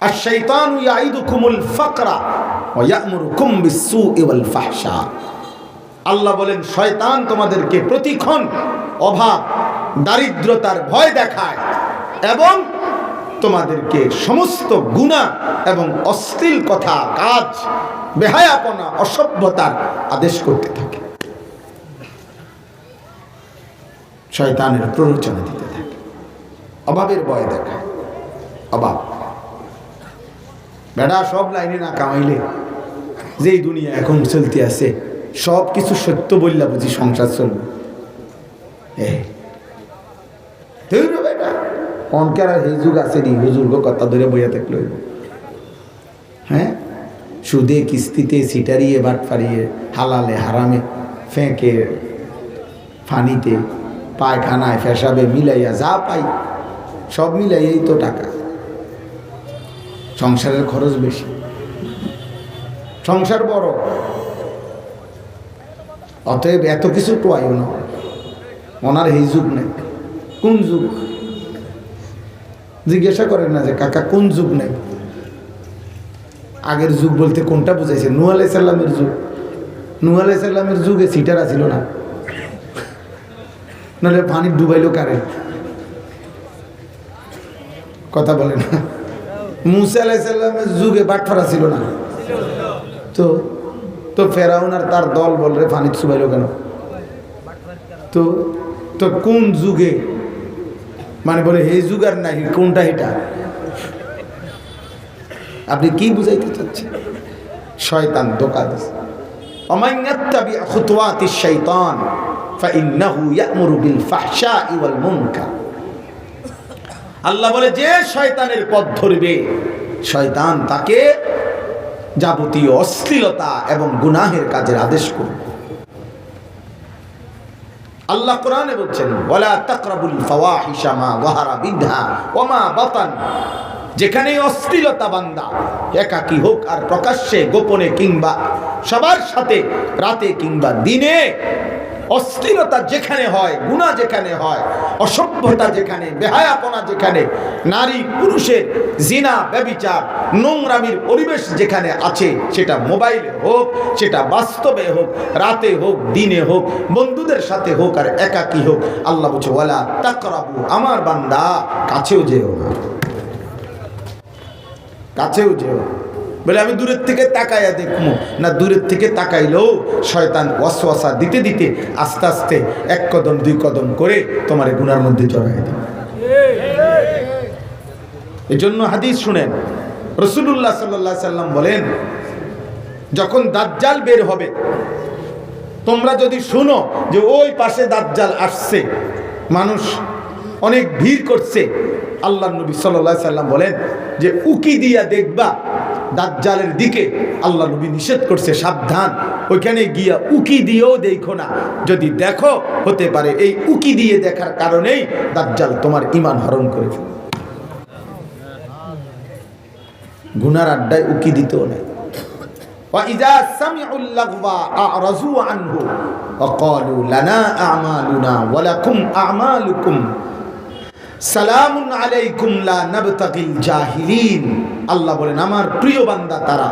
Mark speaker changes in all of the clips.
Speaker 1: আশ-শাইতানু ইয়াইদুকুমুল ফাকরা ওয়া ইয়া'মুরুকুম বিস-সুই ওয়াল ফাহশা। আল্লাহ বলেন শয়তান তোমাদেরকে প্রতিক্ষণ অভাব দারিদ্রতার ভয় দেখায় এবং তোমাদেরকে সমস্ত গুনাহ এবং অশ্লীল কথা, কাজ, বেহায়াপনা, অসভ্যতার আদেশ করতে থাকে। শয়তানের প্ররোচনা দিতে থাকে, অভাবের ভয় দেখায়। অভাব বেড়া সব লাইনে না কামাইলে যেই দুনিয়া এখন চলতে আছে সব কিছু সত্য বললা বুঝি সংসার চলবে। বেটা অনকার আর এই যুগ আছে নি হুজুর কথা ধরে বইয়া থাকলো। হ্যাঁ, সুদে কিস্তিতে সিটারিয়ে বাট ফারিয়ে হালালে হারামে ফেঁকে ফানিতে পায়খানায় ফেসাবে মিলাইয়া যা পাই সব মিলাইয়াই তো টাকা। সংসারের খরচ বেশি, সংসার বড়, অতএব এত কিছু টোয়াইও না। ওনার এই যুগ নেই। কোন যুগ জিজ্ঞাসা করেন না যে কাকা কোন যুগ নেই? আগের যুগ বলতে কোনটা বুঝাইছে? নূহ আলাইহিস সালামের যুগ। নূহ আলাইহিস সালামের যুগে সিটার ছিল না, নাহলে পানি ডুবাইলো কারেন্ট। কথা বলে না। মুসা আলাইহিস সালামের যুগে বাটফারা ছিল না তো তো ফেরাউন আর তার দল বলরে পানি চুবাইলো কেন? তো তো কোন যুগে মানে বলে এই যুগ আর নাই, কোনটা এটা? আপনি কি বুঝাইতে চাচ্ছেন? শয়তান ধোঁকা দিছে। ওমান ইয়াত্তাবি খুতুওয়াতিশ শাইতান ফাইন্নাহু ইয়া'মুরু বিল ফাহশাই ওয়াল মুনকার। আল্লাহ বলে যে শয়তানের পথ ধরবে শয়তান তাকে যাবতীয় অশ্লীলতা এবং গুনাহের কাজের আদেশ করবে। আল্লাহ কোরআনে বলছেন ওয়ালা তাকরাবুল ফাওয়াহিশা মা যাহারা বিনহা ওয়া মা বাতান। যেখানে অশ্লীলতা বান্দা একাকী হোক আর প্রকাশ্যে গোপনে কিংবা সবার সাথে রাতে কিংবা দিনে, অশ্লীলতা যেখানে হয়, গুনাহ যেখানে হয়, অসভ্যতা যেখানে, বেহায়াপনা যেখানে, নারী পুরুষের জিনা ব্যভিচার নোংরামির পরিবেশ যেখানে আছে, সেটা মোবাইলে হোক, সেটা বাস্তবে হোক, রাতে হোক, দিনে হোক, বন্ধুদের সাথে হোক আর একাকী হোক, আল্লাহ বলছে ওয়ালা তাকরাবু, আমার বান্দা কাছেও যেও না, কাছেও যেও। বলে আমি দূরের থেকে তাকাইয়া দেখবো না, দূরের থেকে তাকাইলেও শয়তান ওয়াসওয়াসা দিতে দিতে আস্তে আস্তে এক কদম দুই কদম করে তোমার গুনার মধ্যে জড়াই দেবে। এই জন্য হাদিস শুনেন, রাসূলুল্লাহ সাল্লাল্লাহু আলাইহি সাল্লাম বলেন যখন দাজ্জাল বের হবে, তোমরা যদি শুনো যে ওই পাশে দাজ্জাল আসছে, মানুষ অনেক ভিড় করছে, আল্লাহর নবী সাল্লাল্লাহু আলাইহি সাল্লাম বলেন যে উকি দিয়া দেখবা দাজ্জালের দিকে। আল্লাহ নবী নিষেধ করছে সাবধান, ওইখানে গিয়া উকি দিয়েও দেখো না। যদি দেখো হতে পারে এই উকি দিয়ে দেখার কারণেই দাজ্জাল তোমার ঈমান হরণ করে ফেলবে। গুনার আড্ডায় উকি দিতেও নাই। ওয়া ইযা সামিউল লাগওয়া আ'রাযু আনহু ওয়া ক্বালু লানা আ'মালুনা ওয়া লাকুম আ'মালুকুম সালামুন আলাইকুম লা নাবতাগিল জাহিলিন। আল্লাহ বলেন আমার প্রিয় বান্দা তারা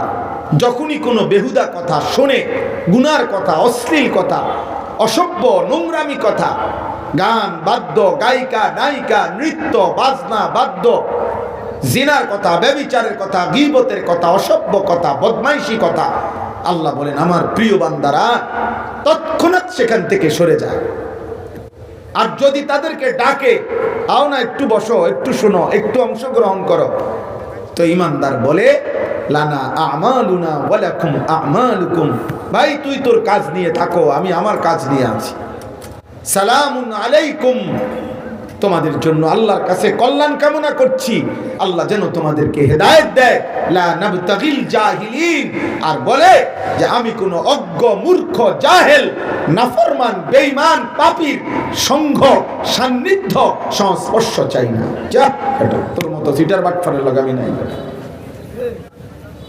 Speaker 1: যখনই কোনো বেহুদা কথা শোনে, গুনার কথা, অশ্লীল কথা, অসভ্য নোংরামি কথা, গান বাদ্য, গায়িকা নায়িকা, নৃত্য বাজনা বাদ্য, জিনার কথা, ব্যভিচারের কথা, গীবতের কথা, অসভ্য কথা, বদমাইশি কথা, আল্লাহ বলেন আমার প্রিয় বান্দারা তৎক্ষণাৎ সেখান থেকে সরে যায়। আর যদি তাদেরকে ডাকে আও না একটু বসো, একটু শোনো, একটু অংশগ্রহণ করো, তো ইমানদার বলে লানা আমালুনা ওয়া লাকুম আমালুকুম, ভাই তুই তোর কাজ নিয়ে থাকো, আমি আমার কাজ নিয়ে আছি। সালামুন আলাইকুম, তোমাদের জন্য আল্লাহর কাছে কল্যাণ কামনা করছি, আল্লাহ যেন তোমাদেরকে হেদায়েত দেয়। লা নাবতাগিল জাহিলিন, আর বলে যে আমি কোনো অজ্ঞ মূর্খ জাহেল নাফরমান বেঈমান পাপীর সঙ্গ সান্নিধ্য সংস্পর্শ চাই না। যা এটা তোর মতো সিটার বাটফারের লগে আমি নাই,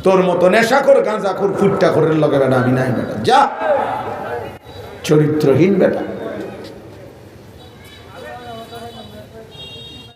Speaker 1: তোর মতো নেশাখোর গাঁজাখোর ফুট্টাখোরের লগে বেটা আমি নাই বেটা, যা চরিত্রহীন বেটা।